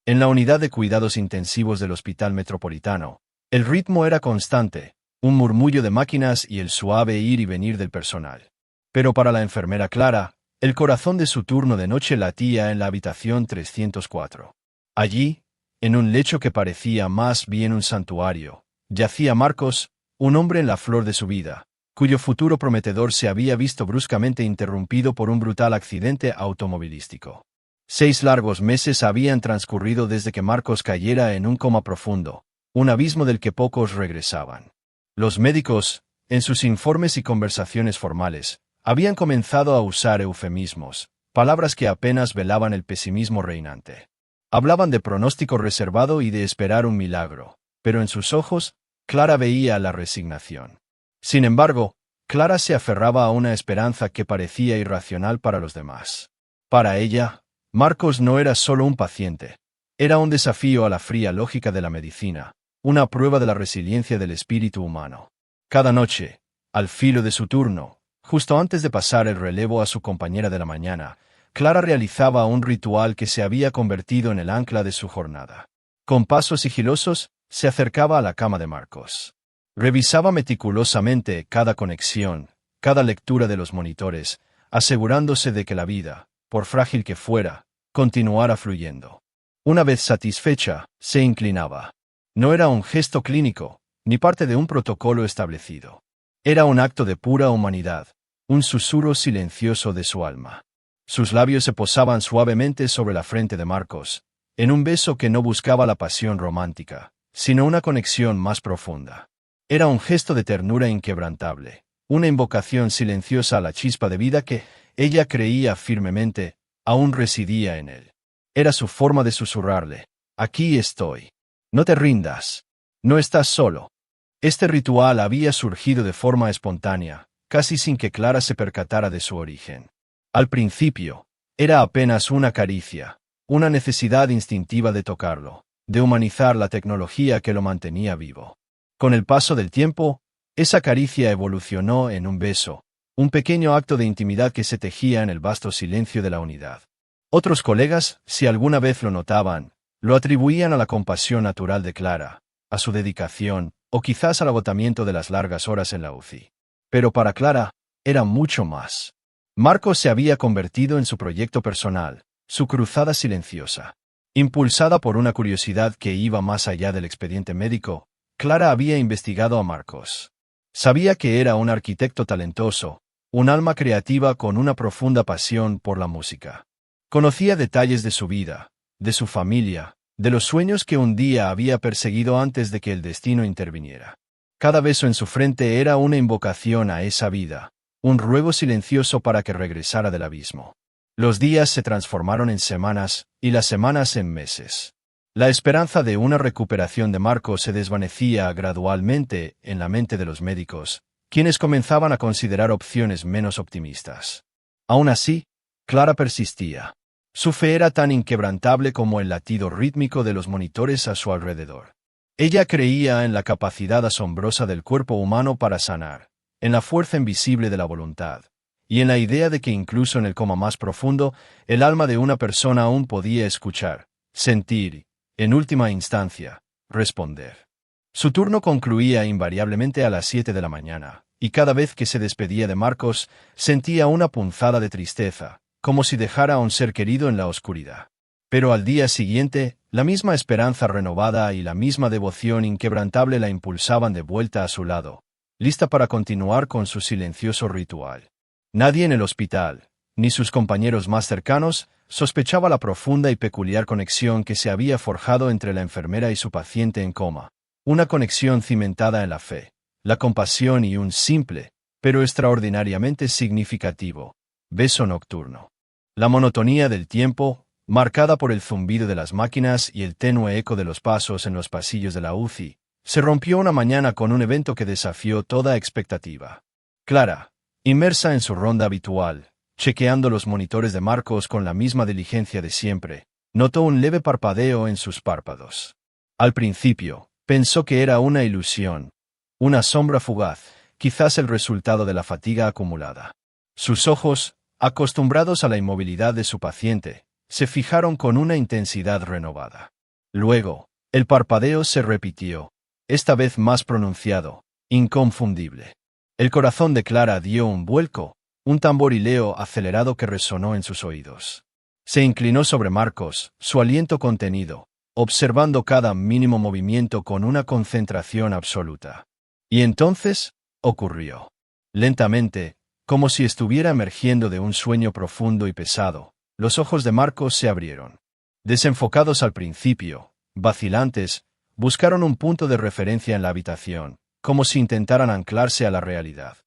En la unidad de cuidados intensivos del Hospital Metropolitano, el ritmo era constante, un murmullo de máquinas y el suave ir y venir del personal. Pero para la enfermera Clara, el corazón de su turno de noche latía en la habitación 304. Allí, en un lecho que parecía más bien un santuario, yacía Marcos, un hombre en la flor de su vida, cuyo futuro prometedor se había visto bruscamente interrumpido por un brutal accidente automovilístico. 6 largos meses habían transcurrido desde que Marcos cayera en un coma profundo, un abismo del que pocos regresaban. Los médicos, en sus informes y conversaciones formales, habían comenzado a usar eufemismos, palabras que apenas velaban el pesimismo reinante. Hablaban de pronóstico reservado y de esperar un milagro, pero en sus ojos, Clara veía la resignación. Sin embargo, Clara se aferraba a una esperanza que parecía irracional para los demás. Para ella, Marcos no era solo un paciente. Era un desafío a la fría lógica de la medicina, una prueba de la resiliencia del espíritu humano. Cada noche, al filo de su turno, justo antes de pasar el relevo a su compañera de la mañana, Clara realizaba un ritual que se había convertido en el ancla de su jornada. Con pasos sigilosos, se acercaba a la cama de Marcos. Revisaba meticulosamente cada conexión, cada lectura de los monitores, asegurándose de que la vida, por frágil que fuera, continuara fluyendo. Una vez satisfecha, se inclinaba. No era un gesto clínico, ni parte de un protocolo establecido. Era un acto de pura humanidad, un susurro silencioso de su alma. Sus labios se posaban suavemente sobre la frente de Marcos, en un beso que no buscaba la pasión romántica, sino una conexión más profunda. Era un gesto de ternura inquebrantable, una invocación silenciosa a la chispa de vida que, ella creía firmemente, aún residía en él. Era su forma de susurrarle: «Aquí estoy. No te rindas. No estás solo». Este ritual había surgido de forma espontánea, casi sin que Clara se percatara de su origen. Al principio, era apenas una caricia, una necesidad instintiva de tocarlo, de humanizar la tecnología que lo mantenía vivo. Con el paso del tiempo, esa caricia evolucionó en un beso, un pequeño acto de intimidad que se tejía en el vasto silencio de la unidad. Otros colegas, si alguna vez lo notaban, lo atribuían a la compasión natural de Clara, a su dedicación, o quizás al agotamiento de las largas horas en la UCI. Pero para Clara, era mucho más. Marcos se había convertido en su proyecto personal, su cruzada silenciosa. Impulsada por una curiosidad que iba más allá del expediente médico, Clara había investigado a Marcos. Sabía que era un arquitecto talentoso, un alma creativa con una profunda pasión por la música. Conocía detalles de su vida, de su familia, de los sueños que un día había perseguido antes de que el destino interviniera. Cada beso en su frente era una invocación a esa vida, un ruego silencioso para que regresara del abismo. Los días se transformaron en semanas, y las semanas en meses. La esperanza de una recuperación de Marcos se desvanecía gradualmente en la mente de los médicos, quienes comenzaban a considerar opciones menos optimistas. Aún así, Clara persistía. Su fe era tan inquebrantable como el latido rítmico de los monitores a su alrededor. Ella creía en la capacidad asombrosa del cuerpo humano para sanar, en la fuerza invisible de la voluntad, y en la idea de que incluso en el coma más profundo, el alma de una persona aún podía escuchar, sentir, en última instancia, responder. Su turno concluía invariablemente a las 7 de la mañana, y cada vez que se despedía de Marcos, sentía una punzada de tristeza, como si dejara a un ser querido en la oscuridad. Pero al día siguiente, la misma esperanza renovada y la misma devoción inquebrantable la impulsaban de vuelta a su lado, lista para continuar con su silencioso ritual. Nadie en el hospital, ni sus compañeros más cercanos, sospechaba la profunda y peculiar conexión que se había forjado entre la enfermera y su paciente en coma, una conexión cimentada en la fe, la compasión y un simple, pero extraordinariamente significativo, beso nocturno. La monotonía del tiempo, marcada por el zumbido de las máquinas y el tenue eco de los pasos en los pasillos de la UCI, se rompió una mañana con un evento que desafió toda expectativa. Clara, inmersa en su ronda habitual, chequeando los monitores de Marcos con la misma diligencia de siempre, notó un leve parpadeo en sus párpados. Al principio, pensó que era una ilusión, una sombra fugaz, quizás el resultado de la fatiga acumulada. Sus ojos, acostumbrados a la inmovilidad de su paciente, se fijaron con una intensidad renovada. Luego, el parpadeo se repitió, esta vez más pronunciado, inconfundible. El corazón de Clara dio un vuelco, un tamborileo acelerado que resonó en sus oídos. Se inclinó sobre Marcos, su aliento contenido, observando cada mínimo movimiento con una concentración absoluta. Y entonces, ocurrió. Lentamente, como si estuviera emergiendo de un sueño profundo y pesado, los ojos de Marcos se abrieron. Desenfocados al principio, vacilantes, buscaron un punto de referencia en la habitación, como si intentaran anclarse a la realidad.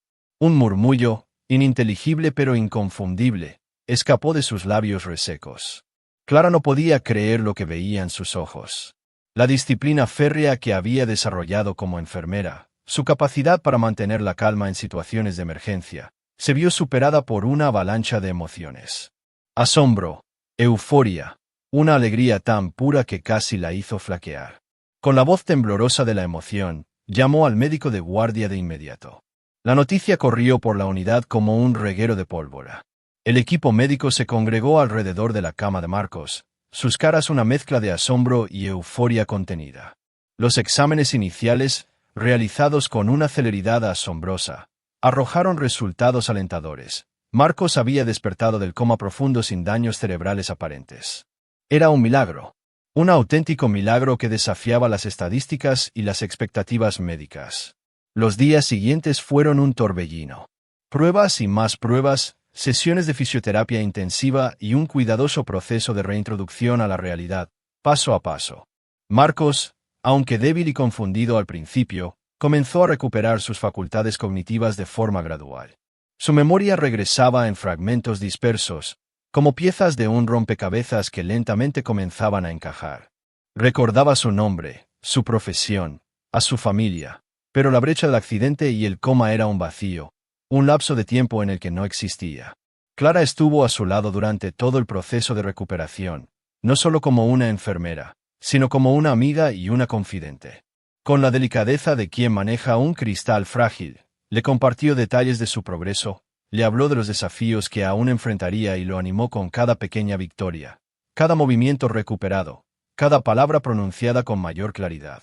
Un murmullo, ininteligible pero inconfundible, escapó de sus labios resecos. Clara no podía creer lo que veía en sus ojos. La disciplina férrea que había desarrollado como enfermera, su capacidad para mantener la calma en situaciones de emergencia, se vio superada por una avalancha de emociones. Asombro, euforia, una alegría tan pura que casi la hizo flaquear. Con la voz temblorosa de la emoción, llamó al médico de guardia de inmediato. La noticia corrió por la unidad como un reguero de pólvora. El equipo médico se congregó alrededor de la cama de Marcos, sus caras una mezcla de asombro y euforia contenida. Los exámenes iniciales, realizados con una celeridad asombrosa, arrojaron resultados alentadores. Marcos había despertado del coma profundo sin daños cerebrales aparentes. Era un milagro. Un auténtico milagro que desafiaba las estadísticas y las expectativas médicas. Los días siguientes fueron un torbellino. Pruebas y más pruebas, sesiones de fisioterapia intensiva y un cuidadoso proceso de reintroducción a la realidad, paso a paso. Marcos, aunque débil y confundido al principio, comenzó a recuperar sus facultades cognitivas de forma gradual. Su memoria regresaba en fragmentos dispersos, como piezas de un rompecabezas que lentamente comenzaban a encajar. Recordaba su nombre, su profesión, a su familia, pero la brecha del accidente y el coma era un vacío, un lapso de tiempo en el que no existía. Clara estuvo a su lado durante todo el proceso de recuperación, no solo como una enfermera, sino como una amiga y una confidente. Con la delicadeza de quien maneja un cristal frágil, le compartió detalles de su progreso, le habló de los desafíos que aún enfrentaría y lo animó con cada pequeña victoria, cada movimiento recuperado, cada palabra pronunciada con mayor claridad.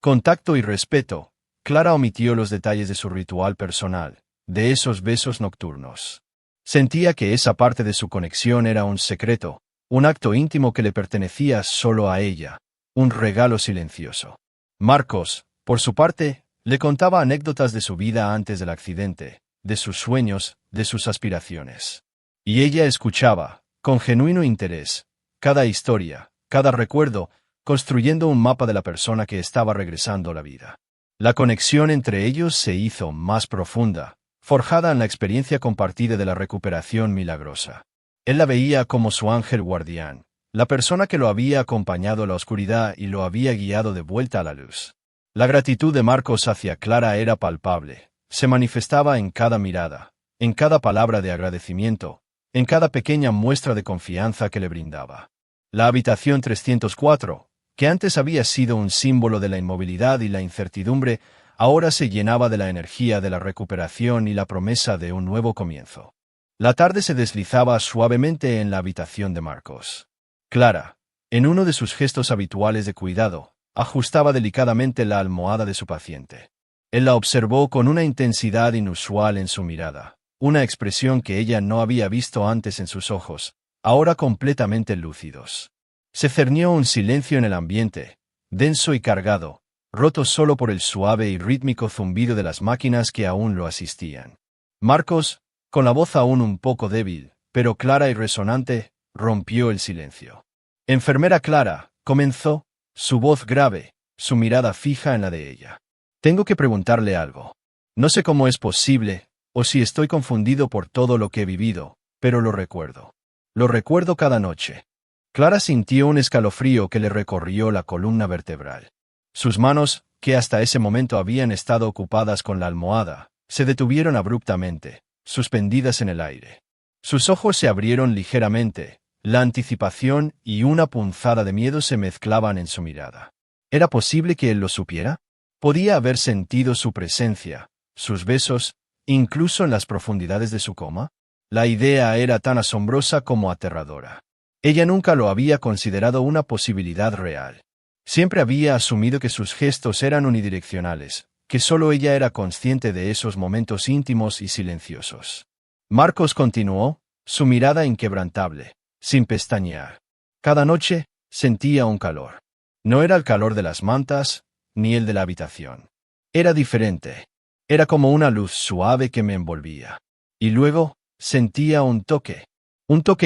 Con tacto y respeto, Clara omitió los detalles de su ritual personal, de esos besos nocturnos. Sentía que esa parte de su conexión era un secreto, un acto íntimo que le pertenecía solo a ella, un regalo silencioso. Marcos, por su parte, le contaba anécdotas de su vida antes del accidente, de sus sueños, de sus aspiraciones. Y ella escuchaba, con genuino interés, cada historia, cada recuerdo, construyendo un mapa de la persona que estaba regresando a la vida. La conexión entre ellos se hizo más profunda, forjada en la experiencia compartida de la recuperación milagrosa. Él la veía como su ángel guardián, la persona que lo había acompañado a la oscuridad y lo había guiado de vuelta a la luz. La gratitud de Marcos hacia Clara era palpable, se manifestaba en cada mirada, en cada palabra de agradecimiento, en cada pequeña muestra de confianza que le brindaba. La habitación 304, que antes había sido un símbolo de la inmovilidad y la incertidumbre, ahora se llenaba de la energía de la recuperación y la promesa de un nuevo comienzo. La tarde se deslizaba suavemente en la habitación de Marcos. Clara, en uno de sus gestos habituales de cuidado, ajustaba delicadamente la almohada de su paciente. Él la observó con una intensidad inusual en su mirada, una expresión que ella no había visto antes en sus ojos, ahora completamente lúcidos. Se cernió un silencio en el ambiente, denso y cargado, roto solo por el suave y rítmico zumbido de las máquinas que aún lo asistían. Marcos, con la voz aún un poco débil, pero clara y resonante, rompió el silencio. Enfermera Clara, comenzó, su voz grave, su mirada fija en la de ella. Tengo que preguntarle algo. No sé cómo es posible, o si estoy confundido por todo lo que he vivido, pero lo recuerdo. Lo recuerdo cada noche. Clara sintió un escalofrío que le recorrió la columna vertebral. Sus manos, que hasta ese momento habían estado ocupadas con la almohada, se detuvieron abruptamente, suspendidas en el aire. Sus ojos se abrieron ligeramente, la anticipación y una punzada de miedo se mezclaban en su mirada. ¿Era posible que él lo supiera? Podía haber sentido su presencia, sus besos, incluso en las profundidades de su coma. La idea era tan asombrosa como aterradora. Ella nunca lo había considerado una posibilidad real. Siempre había asumido que sus gestos eran unidireccionales, que solo ella era consciente de esos momentos íntimos y silenciosos. Marcos continuó, su mirada inquebrantable, sin pestañear. Cada noche sentía un calor. No era el calor de las mantas, ni el de la habitación. Era diferente. Era como una luz suave que me envolvía. Y luego sentía un toque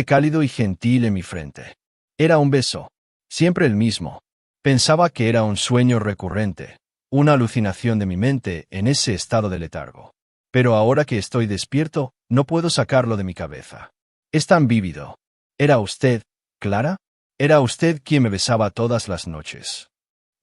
cálido y gentil en mi frente. Era un beso. Siempre el mismo. Pensaba que era un sueño recurrente, una alucinación de mi mente en ese estado de letargo. Pero ahora que estoy despierto, no puedo sacarlo de mi cabeza. Es tan vívido. ¿Era usted, Clara? Era usted quien me besaba todas las noches.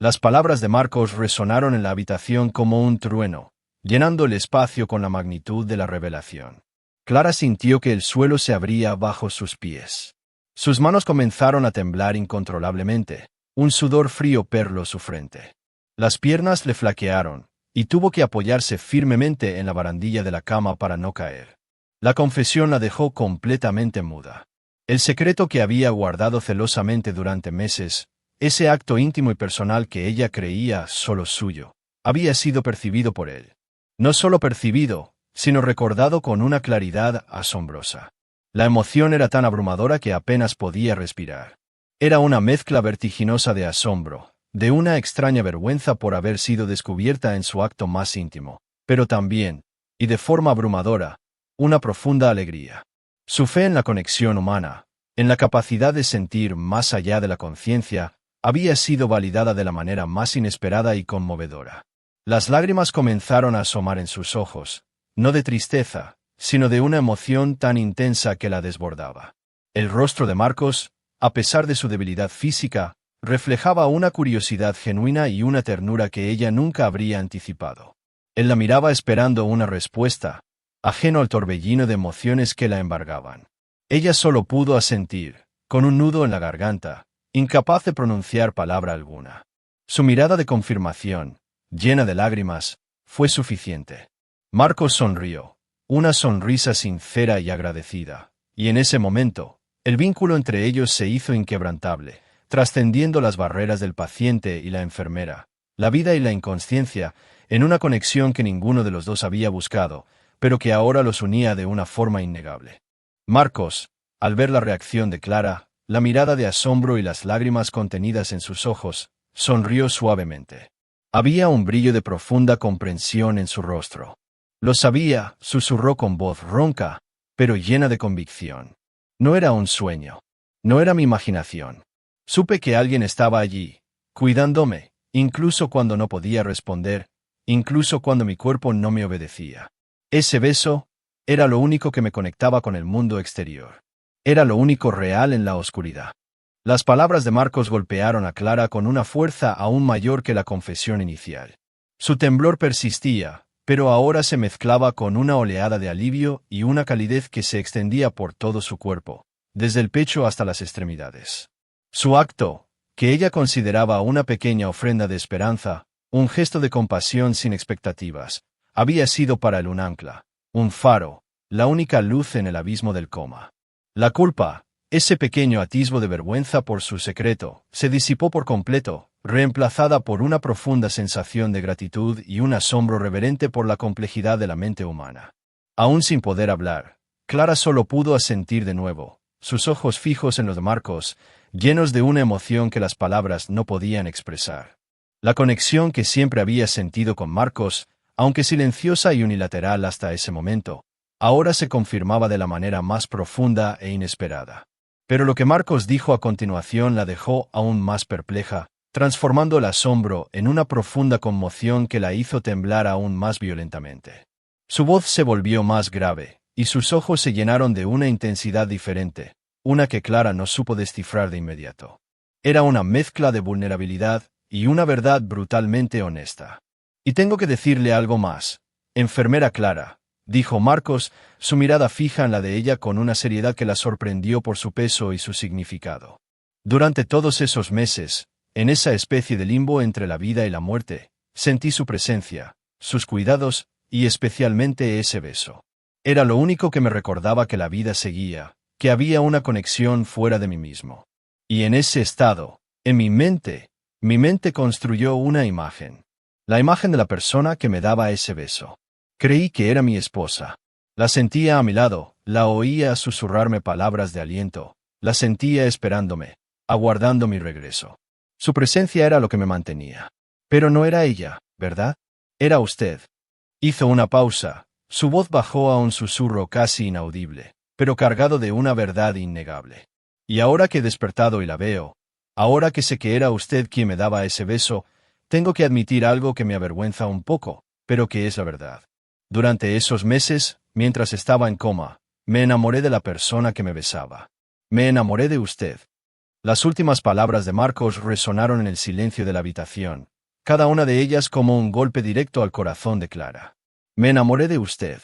Las palabras de Marcos resonaron en la habitación como un trueno, llenando el espacio con la magnitud de la revelación. Clara sintió que el suelo se abría bajo sus pies. Sus manos comenzaron a temblar incontrolablemente. Un sudor frío perló su frente. Las piernas le flaquearon, y tuvo que apoyarse firmemente en la barandilla de la cama para no caer. La confesión la dejó completamente muda. El secreto que había guardado celosamente durante meses, ese acto íntimo y personal que ella creía solo suyo, había sido percibido por él. No solo percibido, sino recordado con una claridad asombrosa. La emoción era tan abrumadora que apenas podía respirar. Era una mezcla vertiginosa de asombro, de una extraña vergüenza por haber sido descubierta en su acto más íntimo, pero también, y de forma abrumadora, una profunda alegría. Su fe en la conexión humana, en la capacidad de sentir más allá de la conciencia, había sido validada de la manera más inesperada y conmovedora. Las lágrimas comenzaron a asomar en sus ojos, no de tristeza, sino de una emoción tan intensa que la desbordaba. El rostro de Marcos, a pesar de su debilidad física, reflejaba una curiosidad genuina y una ternura que ella nunca habría anticipado. Él la miraba esperando una respuesta, ajeno al torbellino de emociones que la embargaban. Ella solo pudo asentir, con un nudo en la garganta, incapaz de pronunciar palabra alguna. Su mirada de confirmación, llena de lágrimas, fue suficiente. Marcos sonrió, una sonrisa sincera y agradecida, y en ese momento, el vínculo entre ellos se hizo inquebrantable, trascendiendo las barreras del paciente y la enfermera, la vida y la inconsciencia, en una conexión que ninguno de los dos había buscado, pero que ahora los unía de una forma innegable. Marcos, al ver la reacción de Clara, la mirada de asombro y las lágrimas contenidas en sus ojos, sonrió suavemente. Había un brillo de profunda comprensión en su rostro. Lo sabía, susurró con voz ronca, pero llena de convicción. No era un sueño. No era mi imaginación. Supe que alguien estaba allí, cuidándome, incluso cuando no podía responder, incluso cuando mi cuerpo no me obedecía. Ese beso era lo único que me conectaba con el mundo exterior. Era lo único real en la oscuridad. Las palabras de Marcos golpearon a Clara con una fuerza aún mayor que la confesión inicial. Su temblor persistía, pero ahora se mezclaba con una oleada de alivio y una calidez que se extendía por todo su cuerpo, desde el pecho hasta las extremidades. Su acto, que ella consideraba una pequeña ofrenda de esperanza, un gesto de compasión sin expectativas, había sido para él un ancla, un faro, la única luz en el abismo del coma. La culpa, ese pequeño atisbo de vergüenza por su secreto, se disipó por completo, reemplazada por una profunda sensación de gratitud y un asombro reverente por la complejidad de la mente humana. Aún sin poder hablar, Clara solo pudo asentir de nuevo, sus ojos fijos en los de Marcos, llenos de una emoción que las palabras no podían expresar. La conexión que siempre había sentido con Marcos, aunque silenciosa y unilateral hasta ese momento, ahora se confirmaba de la manera más profunda e inesperada. Pero lo que Marcos dijo a continuación la dejó aún más perpleja, transformando el asombro en una profunda conmoción que la hizo temblar aún más violentamente. Su voz se volvió más grave, y sus ojos se llenaron de una intensidad diferente, una que Clara no supo descifrar de inmediato. Era una mezcla de vulnerabilidad y una verdad brutalmente honesta. Y tengo que decirle algo más, enfermera Clara, dijo Marcos, su mirada fija en la de ella con una seriedad que la sorprendió por su peso y su significado. Durante todos esos meses, en esa especie de limbo entre la vida y la muerte, sentí su presencia, sus cuidados y especialmente ese beso. Era lo único que me recordaba que la vida seguía, que había una conexión fuera de mí mismo. Y en ese estado, en mi mente construyó una imagen. La imagen de la persona que me daba ese beso. Creí que era mi esposa. La sentía a mi lado, la oía susurrarme palabras de aliento, la sentía esperándome, aguardando mi regreso. Su presencia era lo que me mantenía. Pero no era ella, ¿verdad? Era usted. Hizo una pausa, su voz bajó a un susurro casi inaudible, pero cargado de una verdad innegable. Y ahora que he despertado y la veo, ahora que sé que era usted quien me daba ese beso, tengo que admitir algo que me avergüenza un poco, pero que es la verdad. Durante esos meses, mientras estaba en coma, me enamoré de la persona que me besaba. Me enamoré de usted. Las últimas palabras de Marcos resonaron en el silencio de la habitación, cada una de ellas como un golpe directo al corazón de Clara. Me enamoré de usted.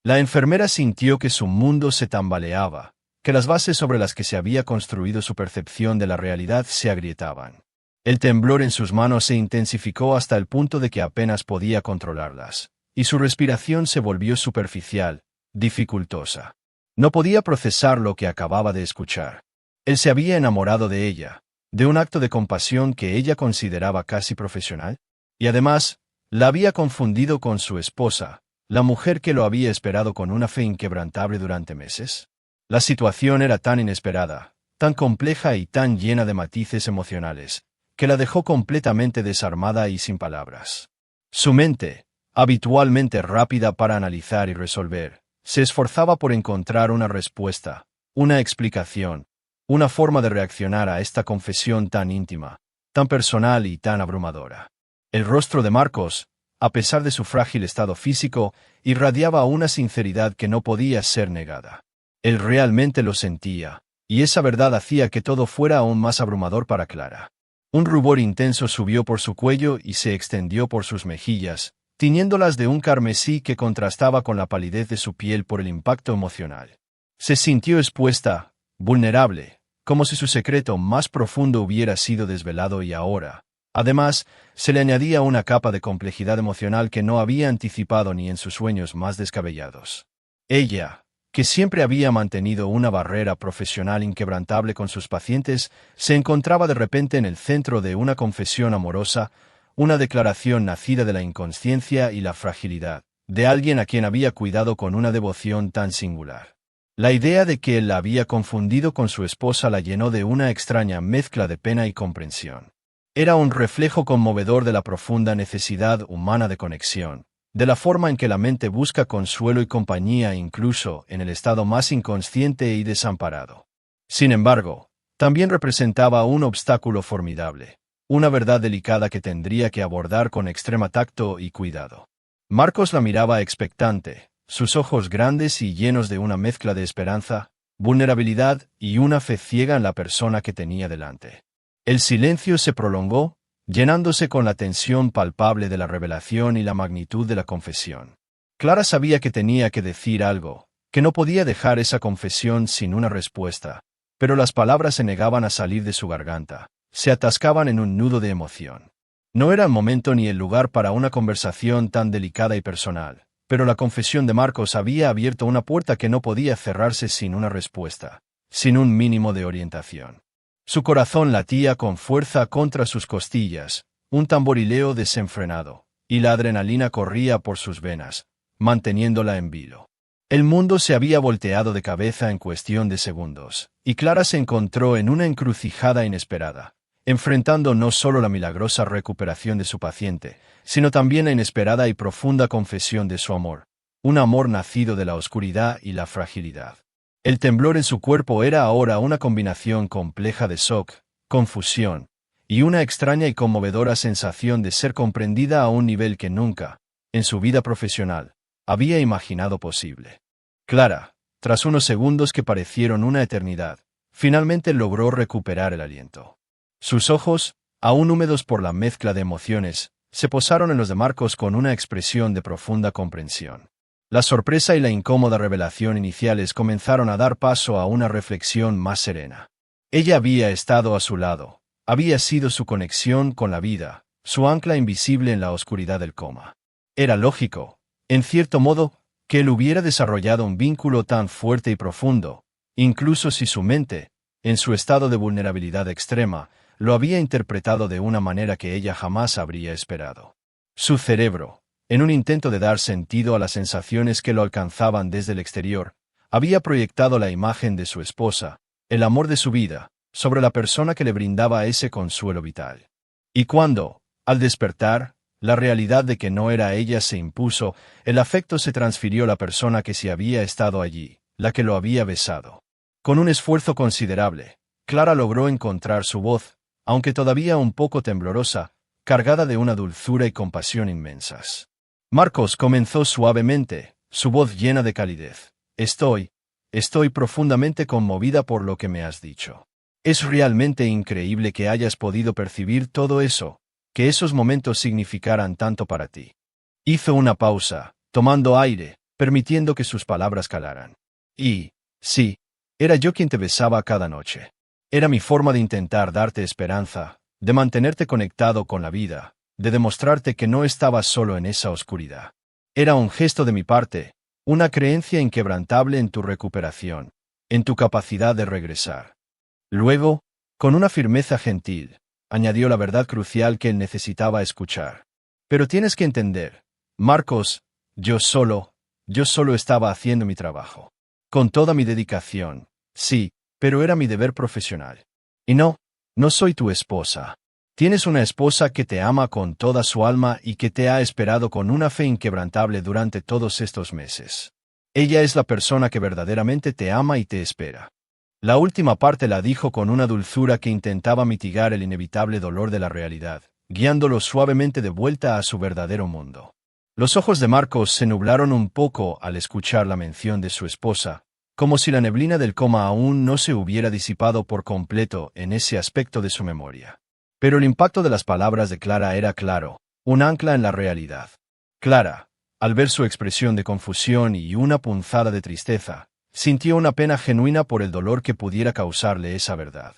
La enfermera sintió que su mundo se tambaleaba, que las bases sobre las que se había construido su percepción de la realidad se agrietaban. El temblor en sus manos se intensificó hasta el punto de que apenas podía controlarlas, y su respiración se volvió superficial, dificultosa. No podía procesar lo que acababa de escuchar. Él se había enamorado de ella, de un acto de compasión que ella consideraba casi profesional, y además, la había confundido con su esposa, la mujer que lo había esperado con una fe inquebrantable durante meses. La situación era tan inesperada, tan compleja y tan llena de matices emocionales, que la dejó completamente desarmada y sin palabras. Su mente, habitualmente rápida para analizar y resolver, se esforzaba por encontrar una respuesta, una explicación, una forma de reaccionar a esta confesión tan íntima, tan personal y tan abrumadora. El rostro de Marcos, a pesar de su frágil estado físico, irradiaba una sinceridad que no podía ser negada. Él realmente lo sentía, y esa verdad hacía que todo fuera aún más abrumador para Clara. Un rubor intenso subió por su cuello y se extendió por sus mejillas, tiñéndolas de un carmesí que contrastaba con la palidez de su piel por el impacto emocional. Se sintió expuesta, vulnerable, como si su secreto más profundo hubiera sido desvelado y ahora, además, se le añadía una capa de complejidad emocional que no había anticipado ni en sus sueños más descabellados. Ella, que siempre había mantenido una barrera profesional inquebrantable con sus pacientes, se encontraba de repente en el centro de una confesión amorosa, una declaración nacida de la inconsciencia y la fragilidad, de alguien a quien había cuidado con una devoción tan singular. La idea de que él la había confundido con su esposa la llenó de una extraña mezcla de pena y comprensión. Era un reflejo conmovedor de la profunda necesidad humana de conexión, de la forma en que la mente busca consuelo y compañía incluso en el estado más inconsciente y desamparado. Sin embargo, también representaba un obstáculo formidable, una verdad delicada que tendría que abordar con extrema tacto y cuidado. Marcos la miraba expectante, sus ojos grandes y llenos de una mezcla de esperanza, vulnerabilidad y una fe ciega en la persona que tenía delante. El silencio se prolongó, llenándose con la tensión palpable de la revelación y la magnitud de la confesión. Clara sabía que tenía que decir algo, que no podía dejar esa confesión sin una respuesta, pero las palabras se negaban a salir de su garganta, se atascaban en un nudo de emoción. No era el momento ni el lugar para una conversación tan delicada y personal, pero la confesión de Marcos había abierto una puerta que no podía cerrarse sin una respuesta, sin un mínimo de orientación. Su corazón latía con fuerza contra sus costillas, un tamborileo desenfrenado, y la adrenalina corría por sus venas, manteniéndola en vilo. El mundo se había volteado de cabeza en cuestión de segundos, y Clara se encontró en una encrucijada inesperada, enfrentando no solo la milagrosa recuperación de su paciente, sino también la inesperada y profunda confesión de su amor, un amor nacido de la oscuridad y la fragilidad. El temblor en su cuerpo era ahora una combinación compleja de shock, confusión, y una extraña y conmovedora sensación de ser comprendida a un nivel que nunca, en su vida profesional, había imaginado posible. Clara, tras unos segundos que parecieron una eternidad, finalmente logró recuperar el aliento. Sus ojos, aún húmedos por la mezcla de emociones, se posaron en los de Marcos con una expresión de profunda comprensión. La sorpresa y la incómoda revelación iniciales comenzaron a dar paso a una reflexión más serena. Ella había estado a su lado, había sido su conexión con la vida, su ancla invisible en la oscuridad del coma. Era lógico, en cierto modo, que él hubiera desarrollado un vínculo tan fuerte y profundo, incluso si su mente, en su estado de vulnerabilidad extrema, lo había interpretado de una manera que ella jamás habría esperado. Su cerebro, en un intento de dar sentido a las sensaciones que lo alcanzaban desde el exterior, había proyectado la imagen de su esposa, el amor de su vida, sobre la persona que le brindaba ese consuelo vital. Y cuando, al despertar, la realidad de que no era ella se impuso, el afecto se transfirió a la persona que sí había estado allí, la que lo había besado. Con un esfuerzo considerable, Clara logró encontrar su voz, aunque todavía un poco temblorosa, cargada de una dulzura y compasión inmensas. Marcos comenzó suavemente, su voz llena de calidez. Estoy profundamente conmovida por lo que me has dicho. Es realmente increíble que hayas podido percibir todo eso, que esos momentos significaran tanto para ti. Hizo una pausa, tomando aire, permitiendo que sus palabras calaran. Y, sí, era yo quien te besaba cada noche. Era mi forma de intentar darte esperanza, de mantenerte conectado con la vida, de demostrarte que no estabas solo en esa oscuridad. Era un gesto de mi parte, una creencia inquebrantable en tu recuperación, en tu capacidad de regresar. Luego, con una firmeza gentil, añadió la verdad crucial que él necesitaba escuchar. Pero tienes que entender, Marcos, yo solo estaba haciendo mi trabajo. Con toda mi dedicación, sí, pero era mi deber profesional. Y no soy tu esposa. Tienes una esposa que te ama con toda su alma y que te ha esperado con una fe inquebrantable durante todos estos meses. Ella es la persona que verdaderamente te ama y te espera. La última parte la dijo con una dulzura que intentaba mitigar el inevitable dolor de la realidad, guiándolo suavemente de vuelta a su verdadero mundo. Los ojos de Marcos se nublaron un poco al escuchar la mención de su esposa, como si la neblina del coma aún no se hubiera disipado por completo en ese aspecto de su memoria. Pero el impacto de las palabras de Clara era claro, un ancla en la realidad. Clara, al ver su expresión de confusión y una punzada de tristeza, sintió una pena genuina por el dolor que pudiera causarle esa verdad.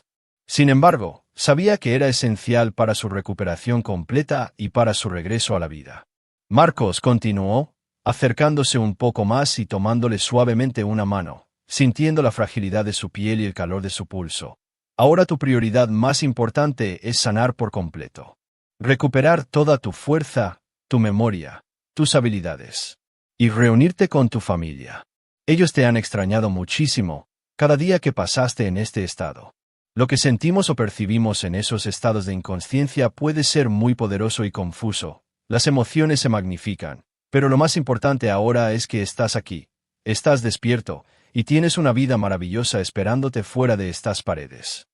Sin embargo, sabía que era esencial para su recuperación completa y para su regreso a la vida. Marcos continuó, acercándose un poco más y tomándole suavemente una mano, sintiendo la fragilidad de su piel y el calor de su pulso. Ahora tu prioridad más importante es sanar por completo. Recuperar toda tu fuerza, tu memoria, tus habilidades. Y reunirte con tu familia. Ellos te han extrañado muchísimo, cada día que pasaste en este estado. Lo que sentimos o percibimos en esos estados de inconsciencia puede ser muy poderoso y confuso. Las emociones se magnifican, pero lo más importante ahora es que estás aquí, estás despierto, y tienes una vida maravillosa esperándote fuera de estas paredes.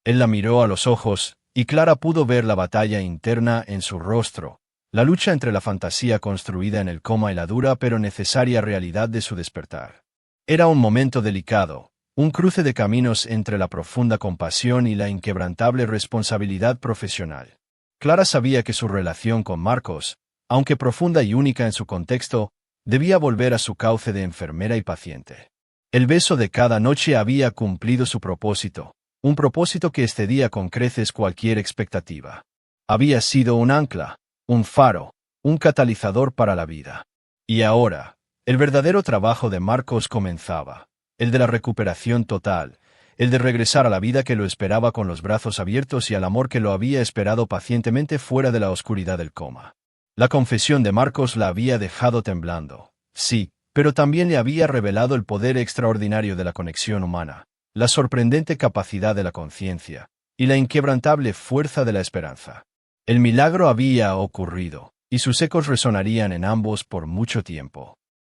Él la miró a los ojos, y Clara pudo ver la batalla interna en su rostro, la lucha entre la fantasía construida en el coma y la dura pero necesaria realidad de su despertar. Era un momento delicado, un cruce de caminos entre la profunda compasión y la inquebrantable responsabilidad profesional. Clara sabía que su relación con Marcos, aunque profunda y única en su contexto, debía volver a su cauce de enfermera y paciente. El beso de cada noche había cumplido su propósito, un propósito que excedía con creces cualquier expectativa. Había sido un ancla, un faro, un catalizador para la vida. Y ahora, el verdadero trabajo de Marcos comenzaba, el de la recuperación total, el de regresar a la vida que lo esperaba con los brazos abiertos y al amor que lo había esperado pacientemente fuera de la oscuridad del coma. La confesión de Marcos la había dejado temblando, sí, pero también le había revelado el poder extraordinario de la conexión humana, la sorprendente capacidad de la conciencia, y la inquebrantable fuerza de la esperanza. El milagro había ocurrido, y sus ecos resonarían en ambos por mucho tiempo.